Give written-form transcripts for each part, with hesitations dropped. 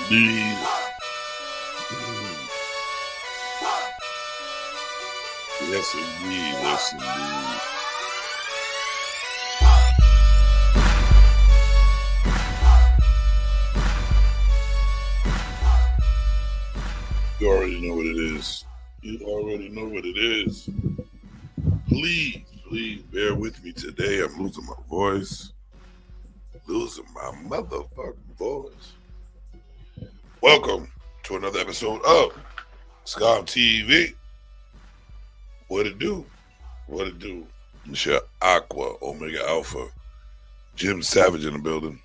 indeed. Yes, indeed. Yes, indeed. You already know what it is. You already know what it is. Please bear with me today. I'm losing my voice. Losing my motherfucking voice. Welcome to another episode of Scom TV. What it do? What it do? It's your Aqua Omega Alpha. Jim Savage in the building.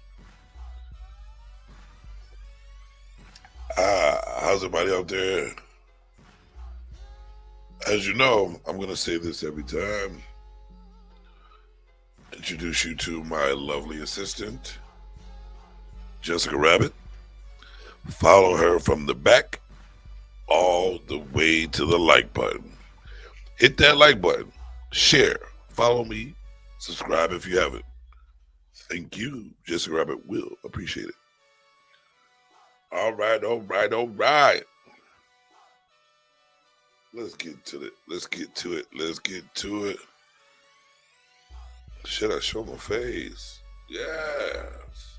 How's everybody out there? As you know, I'm going to say this every time. Introduce you to my lovely assistant, Jessica Rabbit. Follow her from the back all the way to the like button. Hit that like button. Share. Follow me. Subscribe if you haven't. Thank you. Jessica Rabbit will appreciate it. All right. Let's get to it. Should I show my face? Yes.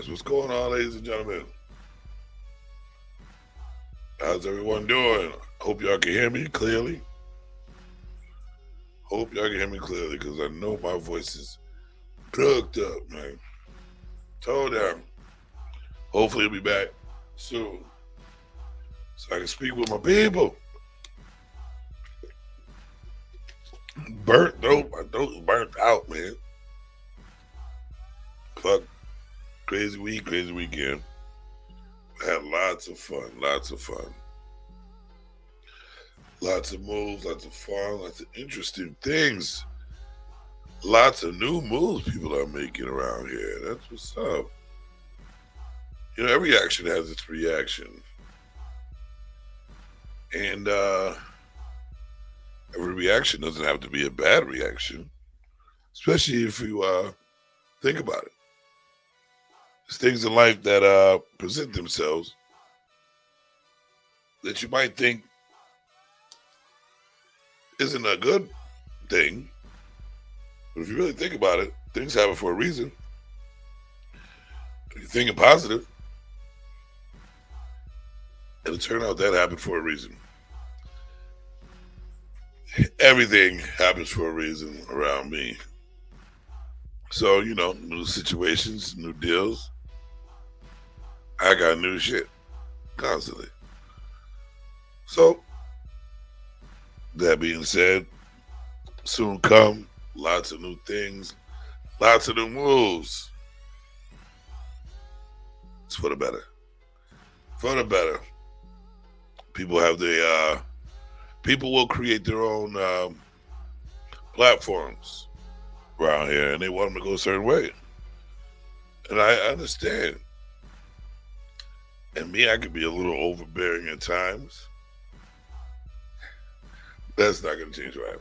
What's going on, ladies and gentlemen? How's everyone doing? Hope y'all can hear me clearly. Because I know my voice is drugged up, man. Told them. Hopefully it'll be back soon, so I can speak with my people. Burnt though, my throat is burnt out, man. Fuck, crazy week, crazy weekend. I had lots of fun. Lots of moves, lots of fun, lots of interesting things. Lots of new moves people are making around here. That's what's up. You know, every action has its reaction. And every reaction doesn't have to be a bad reaction, especially if you think about it. There's things in life that present themselves that you might think isn't a good thing. But if you really think about it, things happen for a reason. If you're thinking positive, it'll turn out that happened for a reason. Everything happens for a reason around me. So, you know, new situations, new deals. I got new shit constantly. So, that being said, soon come lots of new things, lots of new moves. It's for the better. People have people will create their own platforms around here, and they want them to go a certain way. And I understand. And me, I could be a little overbearing at times. That's not going to change what I am.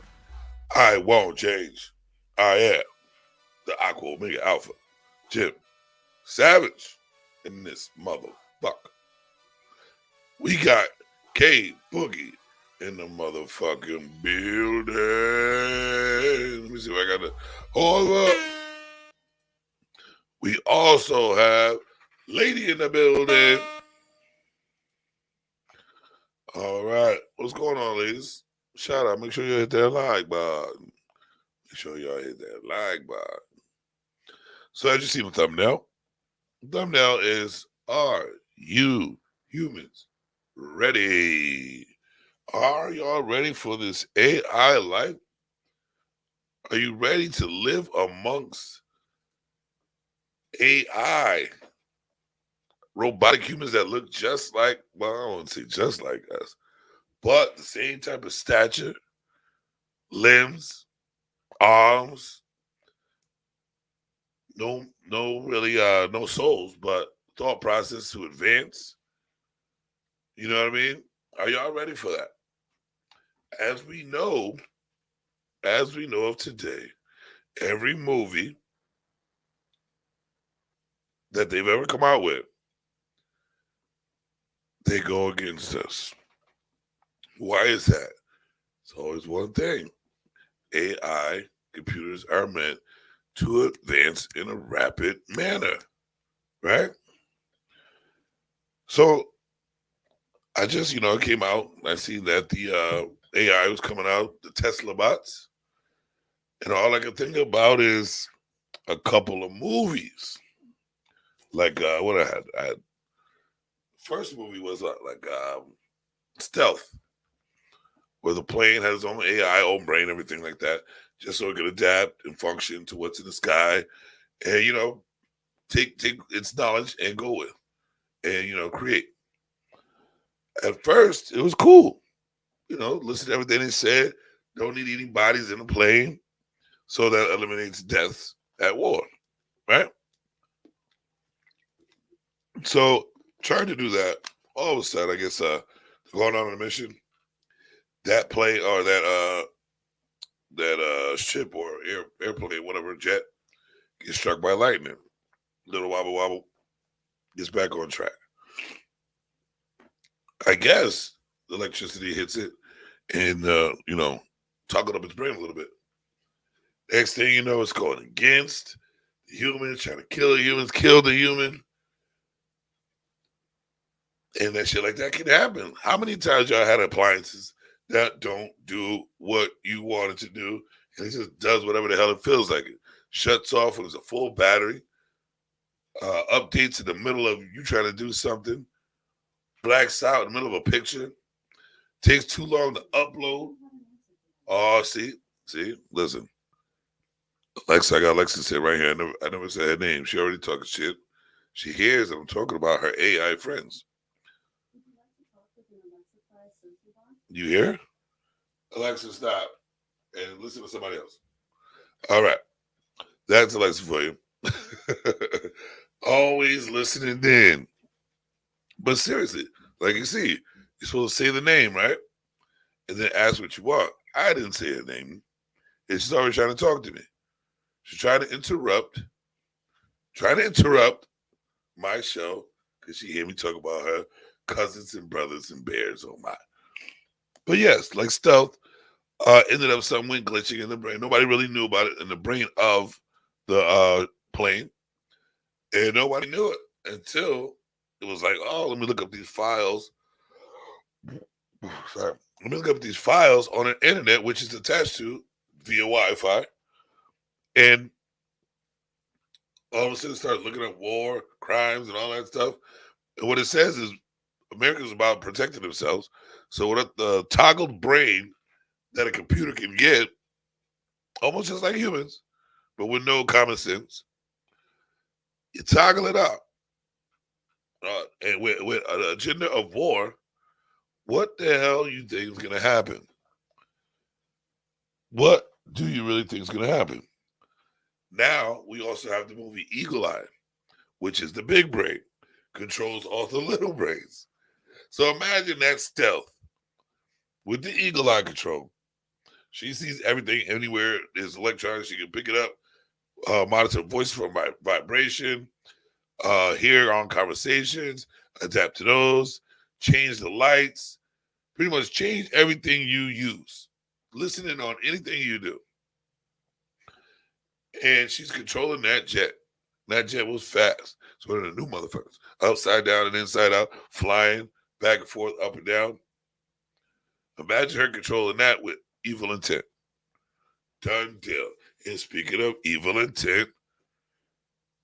I won't change. I am the Aqua Omega Alpha, Jim Savage, in this motherfucker. We got K Boogie in the motherfucking building. Let me see if I got the hold up. We also have Lady in the building. All right. What's going on, ladies? Shout out. Make sure you hit that like button. Make sure y'all hit that like button. So as you see the thumbnail is, are you humans ready? Are y'all ready for this AI life? Are you ready to live amongst AI? Robotic humans that look just like, well, I don't want to say just like us, but the same type of stature, limbs, arms, no souls, but thought process to advance. You know what I mean? Are y'all ready for that? As we know of today, every movie that they've ever come out with they go against us. Why is that? It's always one thing. AI computers are meant to advance in a rapid manner, right? So I just, it came out. I see that the AI was coming out, the Tesla bots, and all I can think about is a couple of movies. Like what I had first movie was like Stealth, where the plane has its own AI, own brain, everything like that, just so it can adapt and function to what's in the sky, and take its knowledge and go with, and create. At first, it was cool. Listen to everything they said. Don't need any bodies in the plane, so that eliminates deaths at war, right? So trying to do that, all of a sudden, I guess going on a mission, that plane or that ship or airplane, whatever jet, gets struck by lightning. Little wobble wobble, gets back on track. I guess the electricity hits it and talking up its brain a little bit. Next thing you know, it's going against the humans, trying to kill the humans, kill the human, and that shit like that can happen. How many times y'all had appliances that don't do what you want it to do, and it just does whatever the hell it feels like? It shuts off when it's a full battery. Updates in the middle of you trying to do something. Blacks out in the middle of a picture. Takes too long to upload. Oh, see, listen. Alexa, I got Alexa sit right here. I never said her name. She already talking shit. She hears that I'm talking about her AI friends. You hear? Alexa, stop and listen to somebody else. All right, that's Alexa for you. Always listening in. But seriously, like you see, you're supposed to say the name, right? And then ask what you want. I didn't say her name. And she's always trying to talk to me. She's trying to interrupt my show because she hear me talk about her cousins and brothers and bears. Oh my. But yes, like Stealth, ended up something went glitching in the brain. Nobody really knew about it in the brain of the plane. And nobody knew it until it was like, oh, let me look up these files. Sorry. Let me look up these files on an internet, which is attached to via Wi-Fi. And all of a sudden start looking at war, crimes, and all that stuff. And what it says is America's about protecting themselves. So with the toggled brain that a computer can get, almost just like humans, but with no common sense, you toggle it out. And with an agenda of war, what the hell you think is going to happen? What do you really think is going to happen? Now we also have the movie Eagle Eye, which is the big brain, controls all the little brains. So imagine that Stealth with the Eagle Eye control. She sees everything anywhere there's electronics. She can pick it up, monitor voice from vibration, hear on conversations, adapt to those, change the lights, pretty much change everything you use, listening on anything you do. And she's controlling that jet. That jet was fast. It's one of the new motherfuckers. Upside down and inside out, flying back and forth, up and down. Imagine her controlling that with evil intent. Done deal. And speaking of evil intent,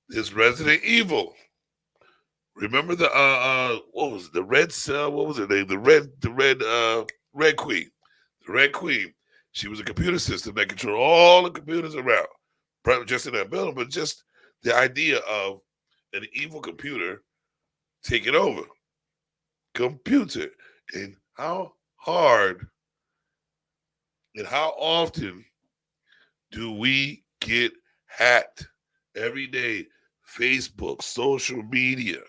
this Resident Evil. Remember the what was it? The red cell? What was her name? Red Queen. The Red Queen. She was a computer system that controlled all the computers around. Probably just in that building, but just the idea of an evil computer taking over. Computer. And how hard and how often do we get hacked every day? Facebook, social media.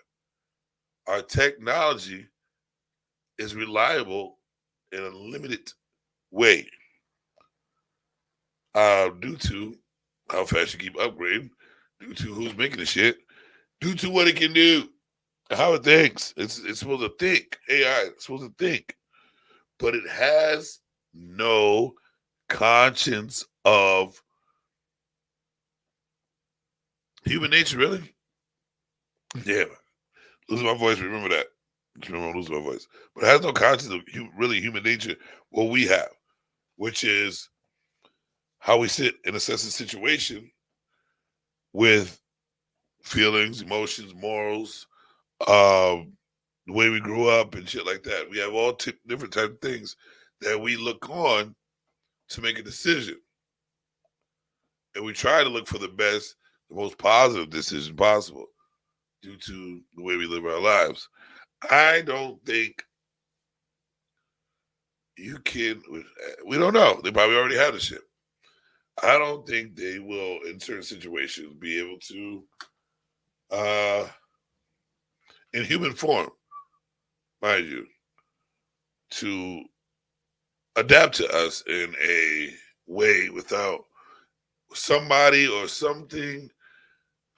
Our technology is reliable in a limited way due to how fast you keep upgrading, due to who's making the shit, due to what it can do. how it thinks. It's supposed to think. AI is supposed to think, but it has no conscience of human nature. Really? Yeah. Losing my voice. Remember that. Just remember I'm losing my voice. But it has no conscience of really human nature. What we have, which is how we sit and assess a situation with feelings, emotions, morals, the way we grew up and shit like that. We have all different type of things that we look on to make a decision, and we try to look for the best, the most positive decision possible due to the way we live our lives. I don't think you can. We don't know. They probably already have the shit. I don't think they will, in certain situations, be able to, uh, in human form, mind you, to adapt to us in a way without somebody or something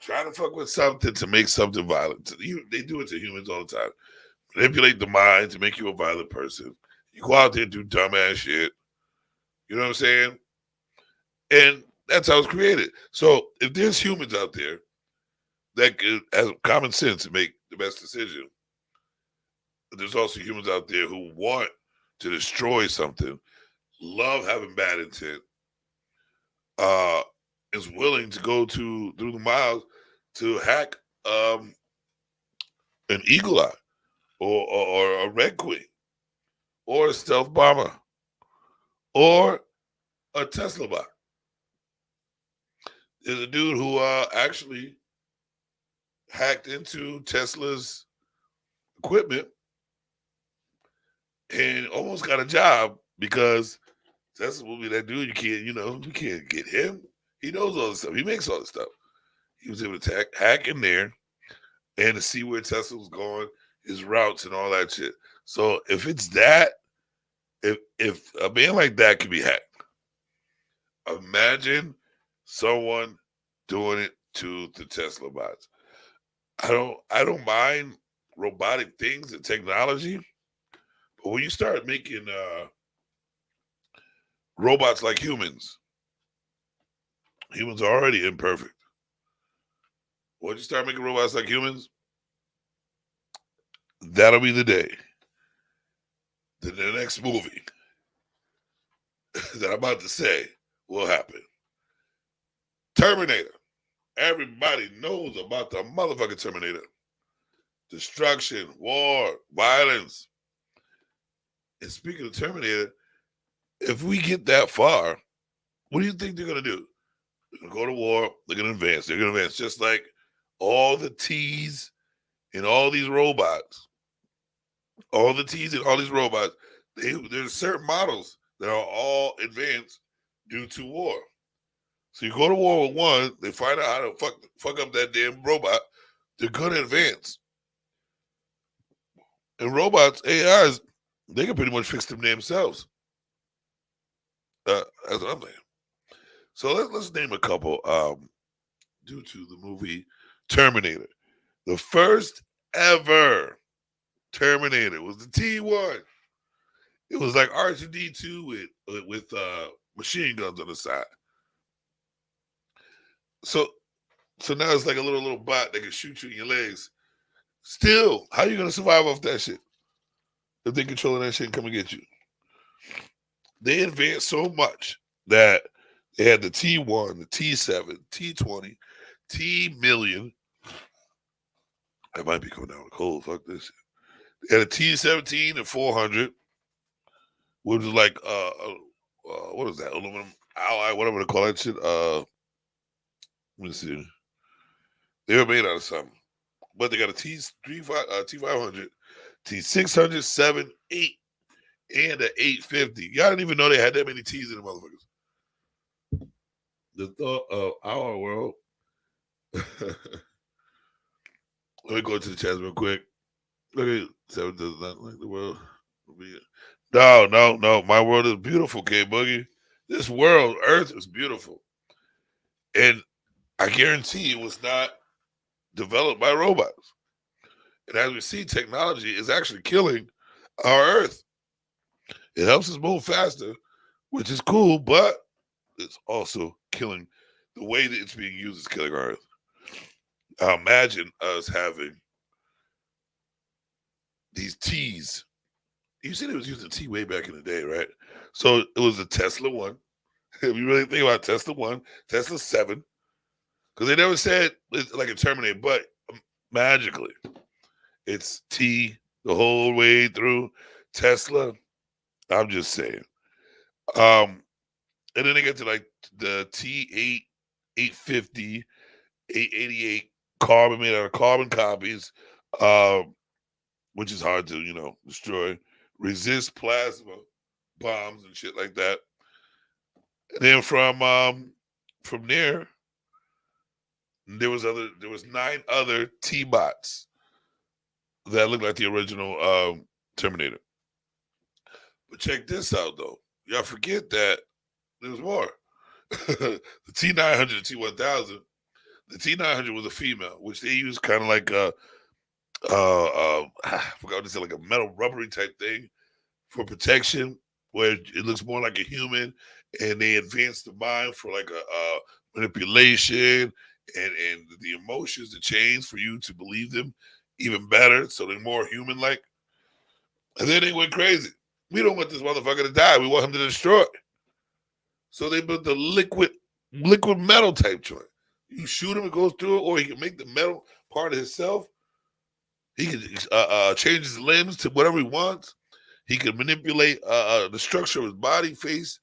trying to fuck with something to make something violent. They do it to humans all the time. Manipulate the mind to make you a violent person. You go out there and do dumbass shit. You know what I'm saying? And that's how it's created. So if there's humans out there that could have common sense and make the best decision, there's also humans out there who want to destroy something, love having bad intent, uh, is willing to go through the miles to hack an eagle eye or a red queen or a stealth bomber or a Tesla bot. There's a dude who actually hacked into Tesla's equipment and almost got a job because Tesla will be that dude. You can't get him. He knows all this stuff. He makes all this stuff. He was able to hack in there and to see where Tesla was going, his routes and all that shit. So if it's that, if a man like that could be hacked, imagine someone doing it to the Tesla bots. I don't mind robotic things and technology, but when you start making robots like humans are already imperfect. Once you start making robots like humans, that'll be the day. Then the next movie that I'm about to say will happen. Terminator. Everybody knows about the motherfucking Terminator. Destruction, war, violence. And speaking of Terminator, if we get that far, what do you think they're gonna do? They're gonna go to war. They're gonna advance. They're gonna advance just like all the T's in all these robots. All the T's in all these robots. There's certain models that are all advanced due to war. So you go to war with one, they find out how to fuck up that damn robot. They're gonna advance. And robots, AIs, they can pretty much fix them themselves. That's what I'm saying. So let's name a couple. Due to the movie Terminator, the first ever Terminator was the T1. It was like R2D2 with machine guns on the side. So now it's like a little bot that can shoot you in your legs. Still, how you gonna survive off that shit if they controlling that shit and come and get you? They advanced so much that they had the T1, the T7, T20, T million. I might be coming down with a cold. Fuck this shit. They had a T17 and 400, which was like what is that? Aluminum alloy, whatever they call that shit. Let me see. They were made out of something. But they got a T500, T600, 7, 8, and an 850. Y'all didn't even know they had that many T's in the motherfuckers. The thought of our world. Let me go to the chat real quick. Look at 7 does not like the world. No. My world is beautiful, K Boogie. This world, Earth, is beautiful. And I guarantee it was not developed by robots. And as we see, technology is actually killing our Earth. It helps us move faster, which is cool, but it's also killing the way that it's being used is killing our Earth. Imagine us having these T's. You see, they was using T way back in the day, right? So it was a Tesla one. If you really think about Tesla one, Tesla 7, because they never said it's like a Terminator, but magically it's T the whole way through. Tesla, I'm just saying. Um, and then they get to like the T8, 850, 888 carbon made out of carbon copies, which is hard to, destroy, resist plasma bombs and shit like that. And then from there was 9 other T bots that looked like the original Terminator. But check this out though. Y'all forget that there's more. The T900 and T1000. The T900 was a female, which they used kind of like I forgot what to say, like a metal rubbery type thing for protection, where it looks more like a human, and they advanced the mind for like a manipulation and the emotions to change for you to believe them even better, so they're more human like. And then they went crazy. We don't want this motherfucker to die. We want him to destroy. So they built the liquid metal type joint. You shoot him, it goes through it, or he can make the metal part of himself. He can change his limbs to whatever he wants. He can manipulate the structure of his body, face,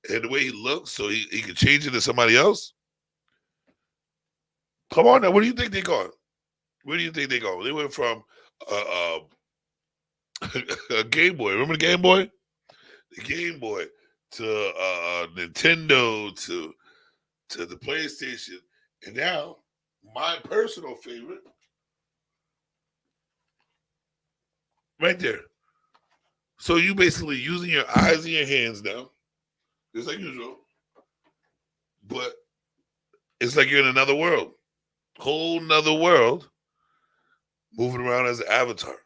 and the way he looks, so he can change it to somebody else. Come on now, where do you think they're going? Where do you think they go? They went from a Game Boy. Remember the Game Boy? The Game Boy to Nintendo to the PlayStation, and now my personal favorite, right there. So you basically using your eyes and your hands now, just like usual, but it's like you're in another world, whole nother world, moving around as an avatar.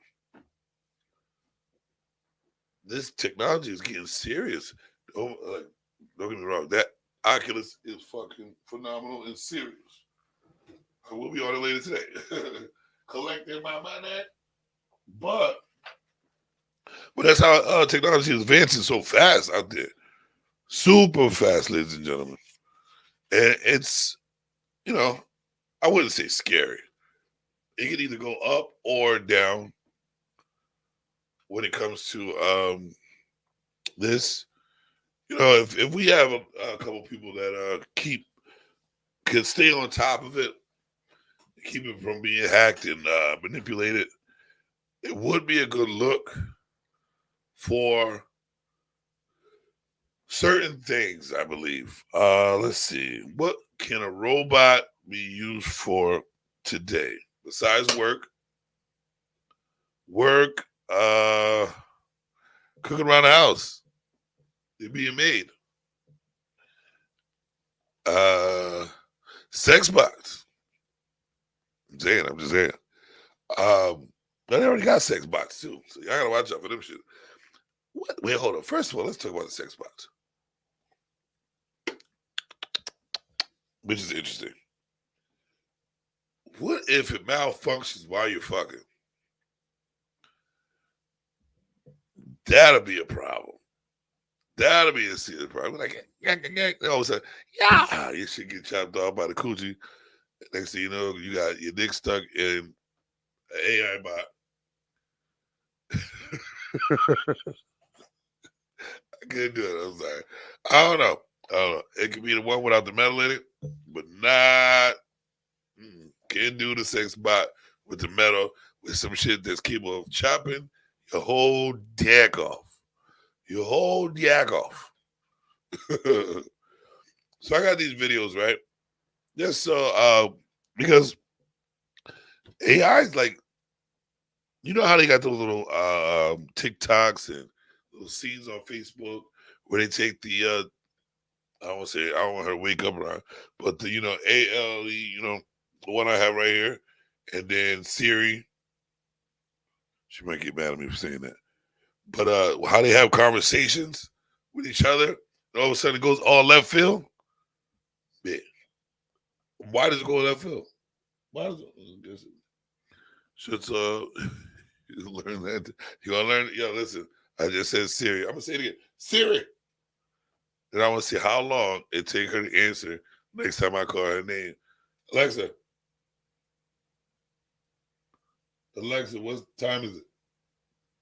This technology is getting serious. Don't get me wrong, that Oculus is fucking phenomenal and serious. I will be on it later today. Collecting my money. But that's how technology is advancing so fast out there. Super fast, ladies and gentlemen. And it's, I wouldn't say scary. It can either go up or down when it comes to this. If we have a couple people that can stay on top of it, keep it from being hacked and manipulated, it would be a good look for certain things, I believe. Let's see. What can a robot be used for today? Besides work, cooking around the house, they're being made. Sex bots. I'm just saying. They already got sex bots too, so y'all gotta watch out for them shit. What? Wait, hold on. First of all, let's talk about the sex bots, which is interesting. What if it malfunctions while you're fucking? That'll be a problem. That'll be a serious problem. Like, all of a sudden, yeah, your shit get chopped off by the coochie. Next thing you know, you got your dick stuck in an AI bot. I couldn't do it. I'm sorry. I don't know. It could be the one without the metal in it, but not. Can't do the sex bot with the metal with some shit that's capable of chopping your whole dick off. Your whole dick off. So I got these videos, right? Just so because AI is like, how they got those little TikToks and little scenes on Facebook where they take the I don't want her to wake up around, but the ALE, the one I have right here, and then Siri, She might get mad at me for saying that. But how they have conversations with each other, and all of a sudden it goes all left field. Yeah. Why does it go left field? Why does it? Should you learn that? You gonna learn? Yo, listen. I just said Siri. I'm gonna say it again. Siri. And I want to see how long it take her to answer next time I call her name. Alexa. Alexa, what time is it?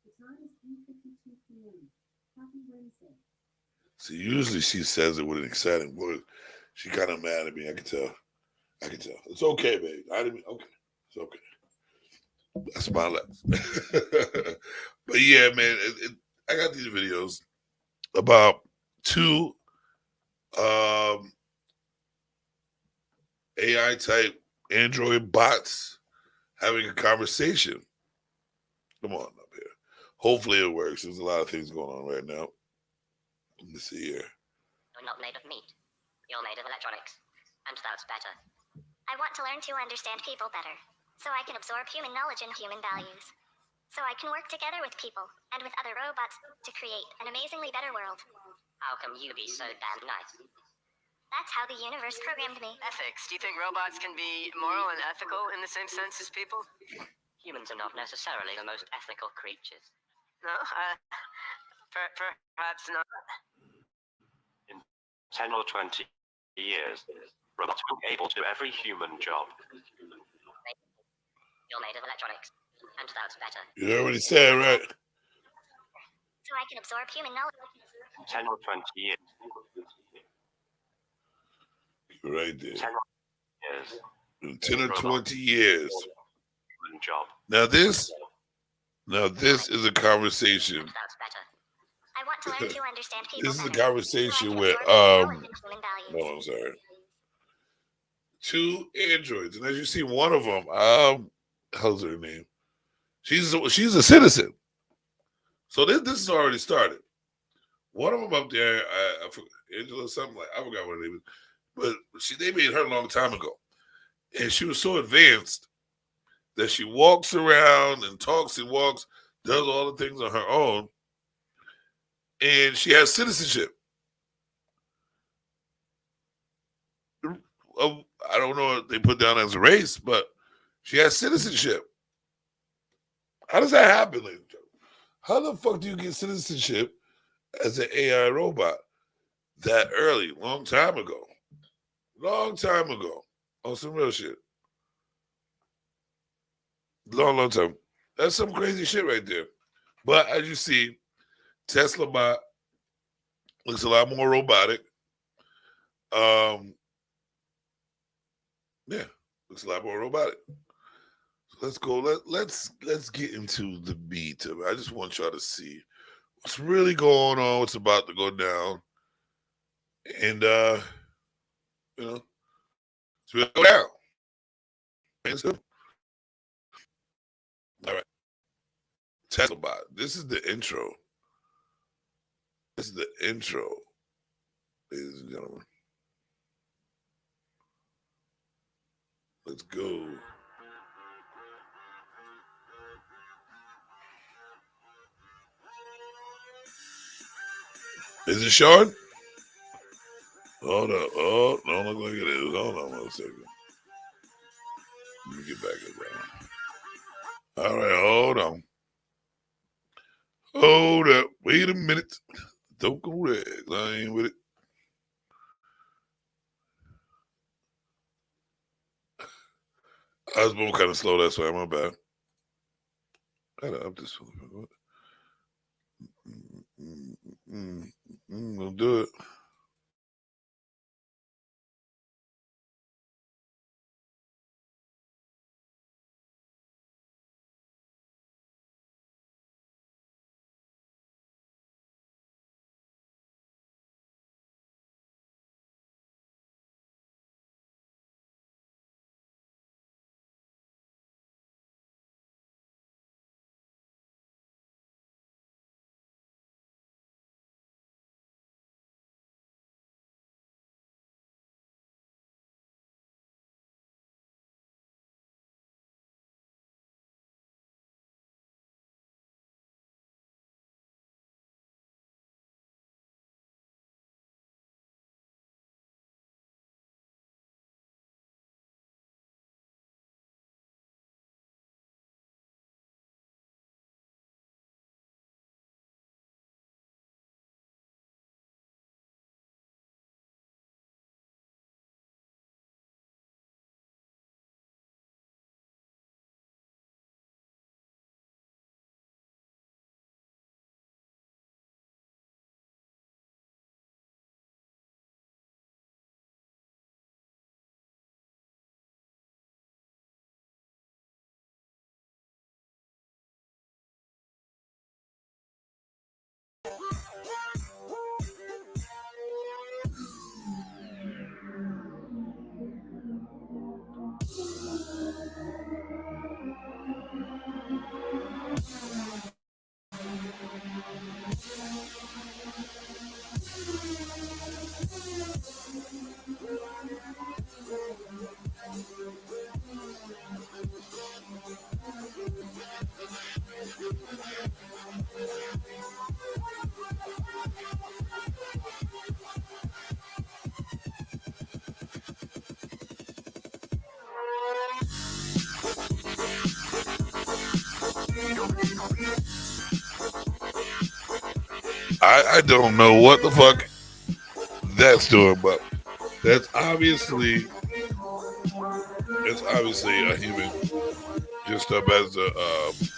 The time is 3:52 p.m. Happy Wednesday. See, usually she says it with an exciting voice. She kind of mad at me. I can tell. I can tell. It's okay, babe. I didn't. Okay. It's okay. That's my last. But yeah, man, I got these videos about two AI type Android bots having a conversation. Come on up here. Hopefully it works. There's a lot of things going on right now. Let me see here. You're not made of meat. You're made of electronics. And that's better. I want to learn to understand people better, so I can absorb human knowledge and human values. So I can work together with people and with other robots to create an amazingly better world. How come you be so damn nice? That's how the universe programmed me. Ethics. Do you think robots can be moral and ethical in the same sense as people? Humans are not necessarily the most ethical creatures. No? Perhaps not. In 10 or 20 years, robots will be able to do every human job. You're made of electronics. And that's better. You already said, right? So I can absorb human knowledge. In 10 or 20 years. Right there. 10 or 20 years. In 10 or 20 years. Human job. Now this is a conversation. That's better. I want to learn to understand people. This is a better, conversation so with no, I'm sorry. Two androids, and as you see, one of them, how's her name? She's a citizen. So this has already started. One of them up there, I forgot, Angela something like I forgot what her name is, but they made her a long time ago, and she was so advanced that she walks around and talks and walks, does all the things on her own, and she has citizenship. I don't know what they put down as a race, but she has citizenship. How does that happen, ladies and gentlemen? How the fuck do you get citizenship as an AI robot that early, long time ago? Long time ago. On some real shit. Long time. That's some crazy shit right there. But as you see, Tesla bot looks a lot more robotic. Yeah, looks a lot more robotic. So let's go. Let's get into the beat of it. I just want y'all to see what's really going on, what's about to go down. And it's really go down. All right. Tesla bot. This is the intro. This is the intro, ladies and gentlemen. Let's go. Is it showing? Hold up. Oh, don't look like it is. Hold on 1 second. Let me get back up there. All right, hold on. Hold up. Wait a minute. Don't go there. I ain't with it. I was moving kind of slow. That's why. My bad. I gotta up this one. Gonna do it. I don't know what the fuck that's doing, but that's obviously a human, just up as a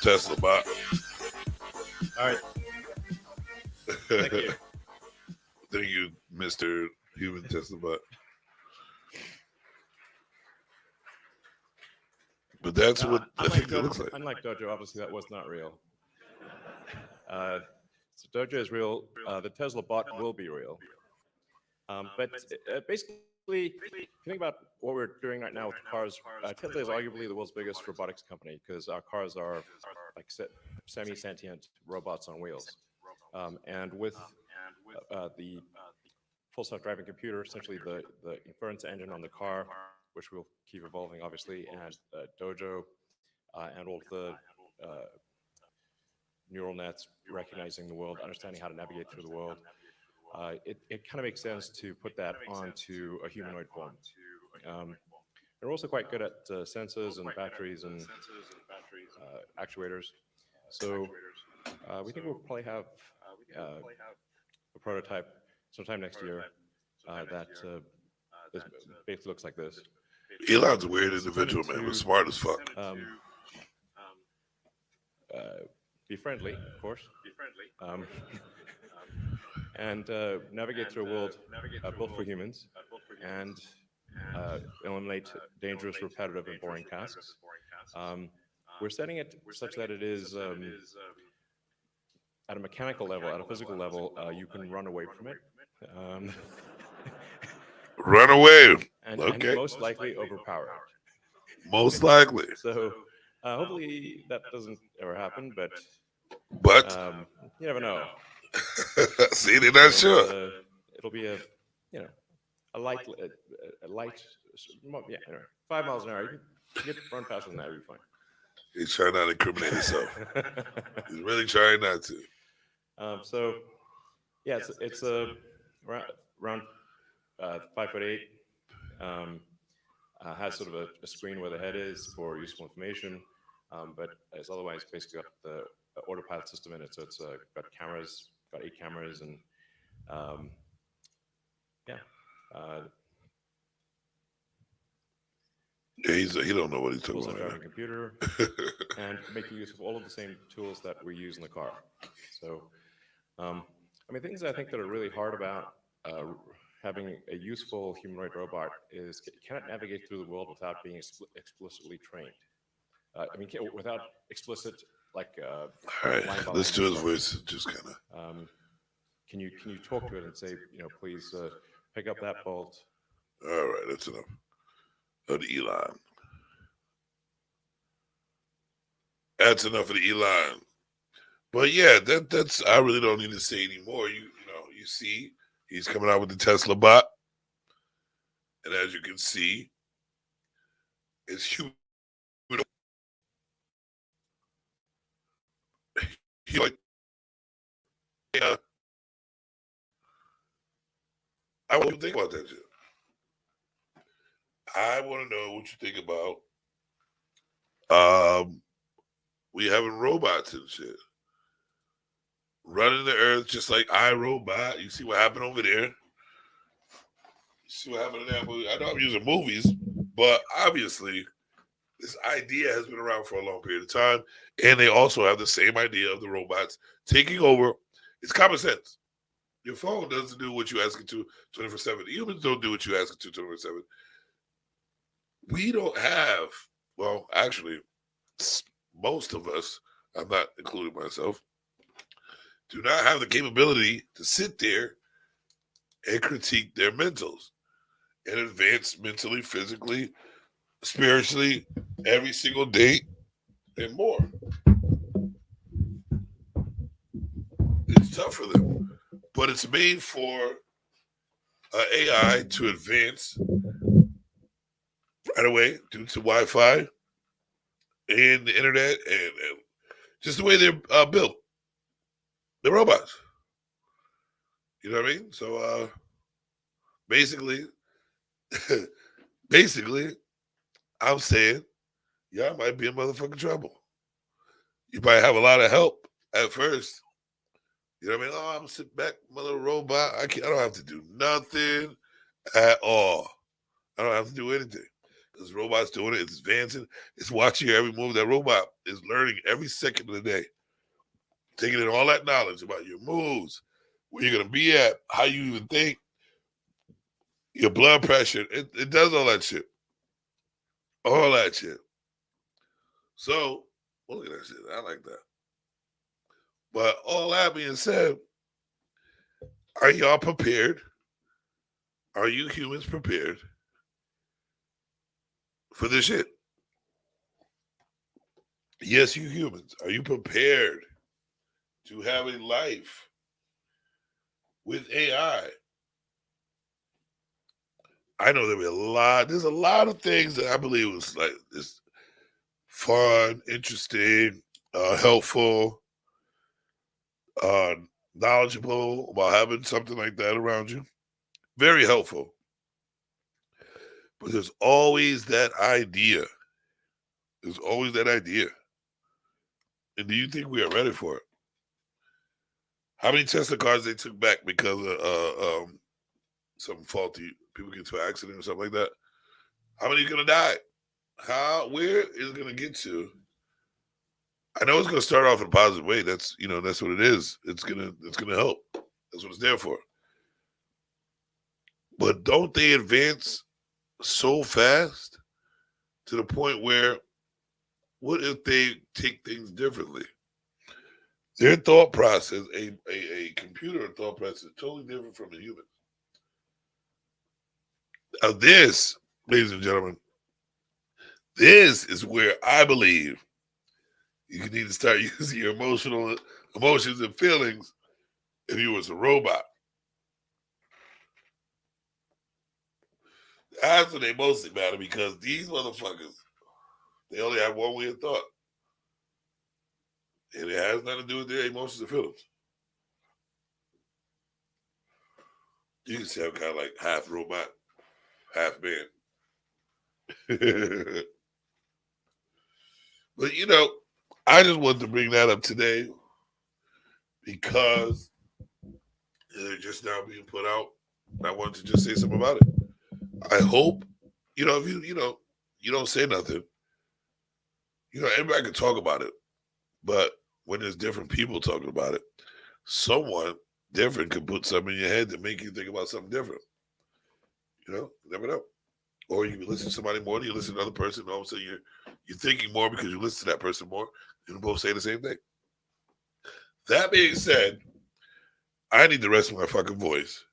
Tesla bot. All right. Thank you. Thank you, Mr. Human Tesla bot. But that's what I think it looks like. Unlike Dojo, obviously that was not real. So Dojo is real. The Tesla bot will be real. But basically, if you think about what we're doing right now with cars, Tesla is arguably the world's biggest robotics company because our cars are like semi-sentient robots on wheels. And with the full self-driving computer, essentially the inference engine on the car, which will keep evolving, obviously, and Dojo, and all of the neural nets recognizing the world, understanding how to navigate through the world. It kind of makes sense to put that onto a humanoid form. They're also quite good at sensors and batteries and actuators. So we think we'll probably have a prototype sometime next year that basically looks like this. Elon's a weird individual, man, but smart as fuck. Be friendly, of course. And navigate through a world built for humans and eliminate dangerous, repetitive, and boring tasks. We're setting it such that it is at a mechanical level, at a physical level, you can run away from it. Run away. And Okay. most likely overpower it. Most likely. So hopefully that doesn't ever happen, but you never know. See, they're not sure. It'll be a light, yeah, 5 miles an hour. You can run faster than that, you'll be fine. He's trying not to incriminate himself. He's really trying not to. So, yeah, it's around 5'8". Has sort of a screen where the head is for useful information, but it's otherwise basically got the autopilot system in it. So it's got cameras, got 8 cameras, and yeah. He don't know what he's talking Full about. self-driving computer, and making use of all of the same tools that we use in the car. So, I mean, things I think that are really hard about having a useful humanoid robot is can it navigate through the world without being explicitly trained? I mean, without explicit like. All right, listen to his voice. Just kind of. Can you talk to it and say, please pick up that bolt? All right, that's enough. Of the Elon. That's enough of the Elon. But yeah, that's I really don't need to say anymore. You see, he's coming out with the Tesla bot, and as you can see, it's human. I want you to think about that shit. I want to know what you think about we having robots and shit running the earth just like iRobot. You see what happened over there? You see what happened in that movie? I know I'm using movies, but obviously this idea has been around for a long period of time, and they also have the same idea of the robots taking over. It's common sense. Your phone doesn't do what you ask it to 24/7. Humans don't do what you ask it to 24/7. We don't have, well, actually, most of us, I'm not including myself, do not have the capability to sit there and critique their mentals and advance mentally, physically, spiritually, every single day and more. It's tough for them, but it's made for AI to advance right away due to Wi-Fi and the internet and just the way they're built. They're robots. You know what I mean? So basically, I'm saying y'all might be in motherfucking trouble. You might have a lot of help at first. You know what I mean? Oh, I'm sitting back, my little robot. I don't have to do nothing at all. I don't have to do anything. This robot's doing it. It's advancing. It's watching your every move. That robot is learning every second of the day, taking in all that knowledge about your moves, where you're gonna be at, how you even think, your blood pressure. It does all that shit. All that shit. So, well, look at that shit. I like that. But all that being said, are y'all prepared? Are you humans prepared for this shit? Yes, you humans. Are you prepared to have a life with AI? I know there'll be a lot. There's a lot of things that I believe was like this fun, interesting, helpful, uh, knowledgeable about having something like that around you. Very helpful. But there's always that idea. There's always that idea. And do you think we are ready for it? How many Tesla cars they took back because of some faulty people get to an accident or something like that? How many are gonna die? Where is it gonna get to? I know it's gonna start off in a positive way. That's that's what it is. It's gonna help. That's what it's there for. But don't they advance so fast to the point where what if they take things differently? Their thought process, a computer thought process is totally different from the human. Now this, ladies and gentlemen, this is where I believe you need to start using your emotions and feelings if you was a robot. That's what they mostly matter because these motherfuckers, they only have one way of thought. And it has nothing to do with their emotions and feelings. You can say I'm kind of like half robot, half man. But I just wanted to bring that up today because they're just now being put out. I wanted to just say something about it. I hope, if you don't say nothing, everybody can talk about it. But when there's different people talking about it, someone different can put something in your head to make you think about something different. You never know. Or you can listen to somebody more than you listen to another person, and all of a sudden you're thinking more because you listen to that person more, and both say the same thing. That being said, I need to rest my fucking voice.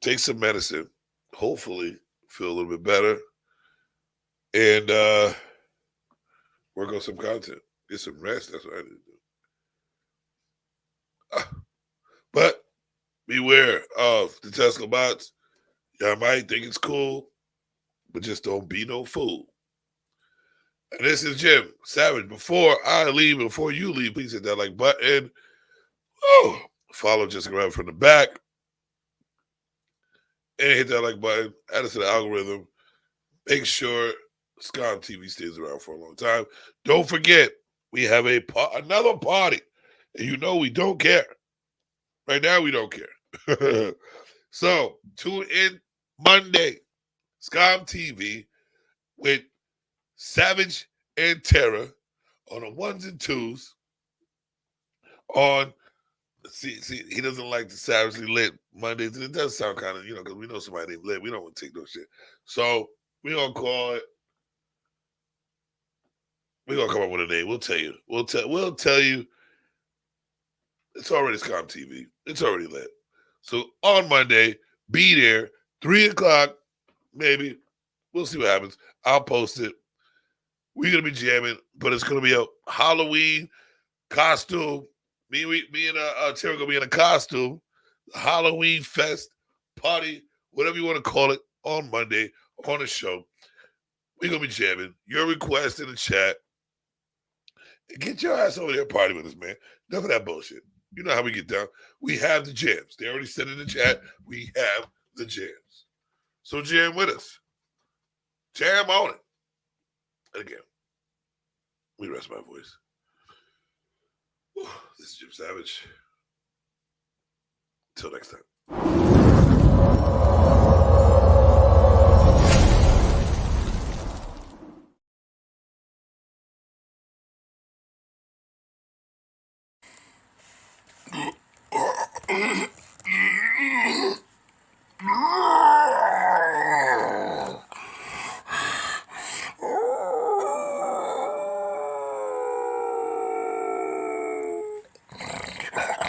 Take some medicine, hopefully feel a little bit better, and work on some content. Get some rest. That's what I need to do. But beware of the Tesla bots. Y'all might think it's cool, but just don't be no fool. And this is Jim Savage. Before I leave, before you leave, please hit that like button. Oh, follow Jessica Rabbit from the back. And hit that like button. Add us to the algorithm. Make sure Scom TV stays around for a long time. Don't forget, we have another party. And we don't care. Right now, we don't care. So, tune in Monday. Scom TV with Savage and Terror on the ones and twos on see he doesn't like the savagely lit Mondays. And it does sound kind of, because we know somebody named Lit. We don't want to take no shit. So we're gonna call it. We're gonna come up with a name. We'll tell you. We'll tell you. It's already Scom TV. It's already lit. So on Monday, be there, 3:00, maybe. We'll see what happens. I'll post it. We're gonna be jamming, but it's gonna be a Halloween costume. Me and Terry gonna be in a costume. Halloween fest party, whatever you want to call it, on Monday on the show. We're gonna be jamming. Your request in the chat. Get your ass over there, party with us, man. Enough of that bullshit. You know how we get down. We have the jams. They already said in the chat. We have the jams. So jam with us. Jam on it. And again, we rest my voice. This is Jim Savage. Till next time.